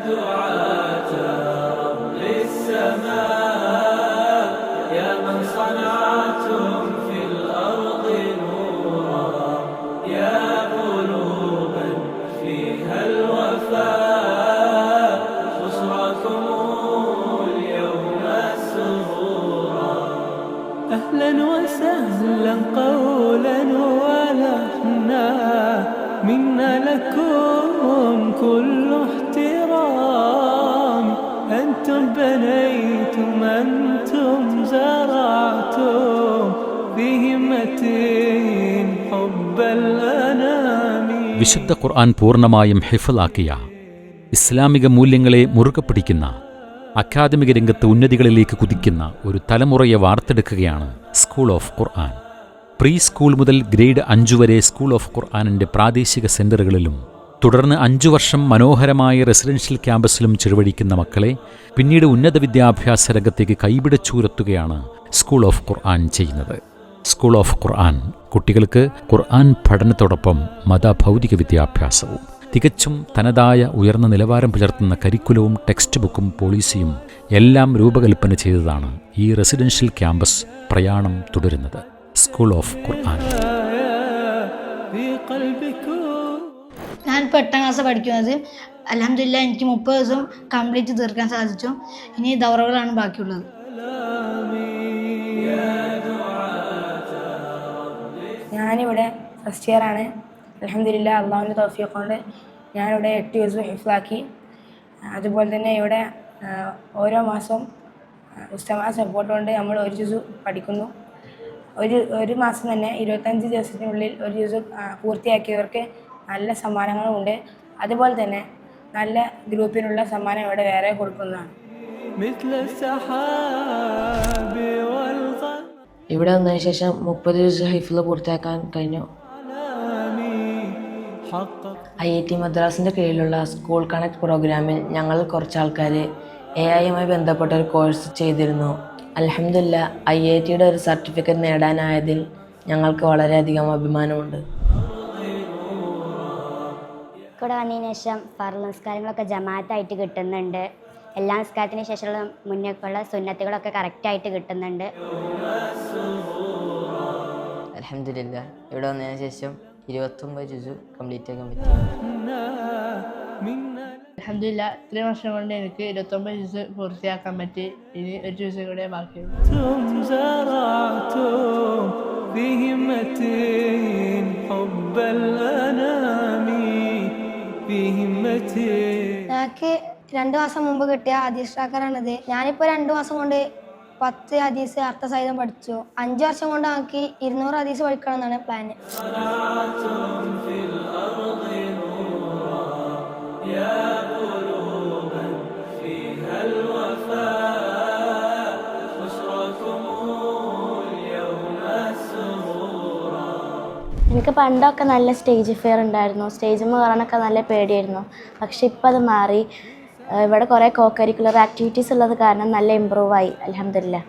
دعاة رب السماء يا من صنعتم في الأرض نورا يا قلوبا فيها الوفاء بشراكم اليوم سرورا أهلا وسهلا قولا ولحنا منا لكم كل احترام أنتم بنيتم أنتم زرعتم في همة حب الأنام. വിശുദ്ധ ഖുർആൻ പൂർണ്ണമായും ഹിഫ്ളാക്കിയ ഇസ്ലാമിക മൂല്യങ്ങളെ മുറുകെ പിടിക്കുന്ന അക്കാദമിക രംഗത്ത് ഉന്നതികളിലേക്ക് കുതിക്കുന്ന ഒരു തലമുറയെ വാർത്തെടുക്കുകയാണ് School of Quran. Pre school മുതൽ ഗ്രേഡ് 5 വരെ സ്കൂൾ ഓഫ് ഖുർആനിൻ്റെ പ്രാദേശിക സെന്ററുകളിലും തുടർന്ന് 5 വർഷം മനോഹരമായ റെസിഡൻഷ്യൽ ക്യാമ്പസിലും ചെലവഴിക്കുന്ന മക്കളെ പിന്നീട് ഉന്നത വിദ്യാഭ്യാസ രംഗത്തേക്ക് കൈപിടിച്ചുയർത്തുകയാണ് സ്കൂൾ ഓഫ് ഖുർആൻ ചെയ്യുന്നത്. സ്കൂൾ ഓഫ് ഖുർആൻ കുട്ടികൾക്ക് ഖുർആൻ പഠനത്തോടൊപ്പം മതഭൗതിക വിദ്യാഭ്യാസവും തികച്ചും തനതായ ഉയർന്ന നിലവാരം പുലർത്തുന്ന കരിക്കുലവും ടെക്സ്റ്റ് ബുക്കും പോളിസിയും എല്ലാം രൂപകൽപ്പന ചെയ്തതാണ് ഈ റെസിഡൻഷ്യൽ ക്യാമ്പസ് പ്രയാണം തുടരുന്നത്. സ്കൂൾ ഓഫ് ഖുർആൻ. ഞാനിപ്പോൾ 8ാം ക്ലാസ് പഠിക്കുന്നത്. അൽഹംദുലില്ലാഹ് എനിക്ക് 30 ദിവസം കംപ്ലീറ്റ് തീർക്കാൻ സാധിച്ചു. ഇനി ദൗറകളാണ് ബാക്കിയുള്ളത്. ഞാനിവിടെ ഫസ്റ്റ് ഇയർ ആണ്. അൽഹംദുലില്ലാഹ് അള്ളാഹുവിൻ്റെ തൗഫീഖ് കൊണ്ട് ഞാനിവിടെ 8 ദിവസം ഹിഫ്ളാക്കി. അതുപോലെ തന്നെ ഇവിടെ ഓരോ മാസവും ഉസ്താദുമാരുടെ സപ്പോർട്ട് കൊണ്ട് നമ്മൾ ഒരു ദിവസം പഠിക്കുന്നു. ഒരു മാസം തന്നെ 25 ദിവസത്തിനുള്ളിൽ ഒരു ദിവസം പൂർത്തിയാക്കിയവർക്ക് നല്ല സമ്മാനങ്ങളുമുണ്ട്. അതുപോലെ തന്നെ നല്ല ഗ്രൂപ്പിനുള്ള സമ്മാനം ഇവിടെ വേറെ കൊടുക്കുന്നതാണ്. ഇവിടെ വന്നതിന് ശേഷം 30 ദിവസം ഹിഫ്ള് പൂർത്തിയാക്കാൻ കഴിഞ്ഞു. IIT മദ്രാസിൻ്റെ കീഴിലുള്ള സ്കൂൾ കണക്ട് പ്രോഗ്രാമിൽ ഞങ്ങൾ കുറച്ചാൾക്കാർ AI-യുമായി ബന്ധപ്പെട്ട ഒരു കോഴ്സ് ചെയ്തിരുന്നു. അൽഹംദുലില്ലാഹ് IIT-യുടെ ഒരു സർട്ടിഫിക്കറ്റ് നേടാനായതിൽ ഞങ്ങൾക്ക് വളരെയധികം അഭിമാനമുണ്ട്. ഇവിടെ വന്നതിന് ശേഷം ഫർള് നിസ്കാരങ്ങളൊക്കെ ജമാഅത്തായിട്ട് കിട്ടുന്നുണ്ട്. എല്ലാ നിസ്കാരത്തിന് ശേഷമുള്ള മുന്നേക്കുള്ള സുന്നത്തുകളൊക്കെ കറക്റ്റായിട്ട് കിട്ടുന്നുണ്ട്. അൽഹംദുലില്ലാഹ് ഇവിടെ വന്നതിന് ശേഷം 29 ജുസു കംപ്ലീറ്റ് ആക്കാൻ പറ്റി. അൽഹംദുലില്ലാഹ് ഇത്രയും വർഷം കൊണ്ട് എനിക്ക് 29 ജുസ് പൂർത്തിയാക്കാൻ പറ്റി. ഇനി ഒരു ജുസ് കൂടെ ബാക്കിയുള്ളൂ. ഞങ്ങൾക്ക് 2 മാസം മുമ്പ് കിട്ടിയ ഹദീസ് ട്രാക്കറാണിത്. ഞാനിപ്പോൾ 2 മാസം കൊണ്ട് 10 ഹദീസ് അർത്ഥസഹിതം പഠിച്ചു. 5 വർഷം കൊണ്ട് നമുക്ക് 200 ഹദീസ് പഠിക്കണം എന്നാണ് പ്ലാന്. എനിക്ക് പണ്ടൊക്കെ നല്ല സ്റ്റേജ് ഫിയർ ഉണ്ടായിരുന്നു. സ്റ്റേജിൽ കയറാനൊക്കെ നല്ല പേടിയായിരുന്നു. പക്ഷെ ഇപ്പം അത് മാറി. ഇവിടെ കുറേ കോ കരിക്കുലർ ആക്ടിവിറ്റീസ് ഉള്ളത് കാരണം നല്ല ഇമ്പ്രൂവ് ആയി. അൽഹംദുലില്ലാഹ്.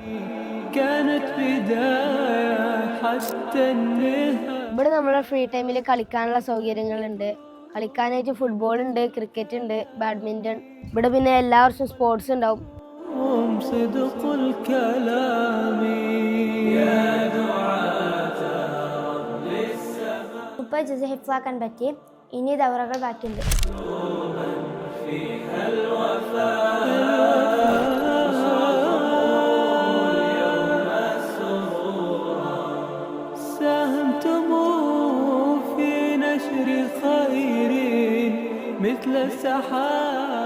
ഇവിടെ നമ്മുടെ ഫ്രീ ടൈമിൽ കളിക്കാനുള്ള സൗകര്യങ്ങളുണ്ട്. കളിക്കാനായിട്ട് ഫുട്ബോൾ ഉണ്ട്, ക്രിക്കറ്റ് ഉണ്ട്, ബാഡ്മിൻ്റൺ. ഇവിടെ പിന്നെ എല്ലാ വർഷവും സ്പോർട്സ് ഉണ്ടാവും. 30 ജുസ് ഹിഫ്ളാക്കാൻ പറ്റി. ഇനി ദൗറകൾ ബാക്കിയുണ്ട്. مثل السحاب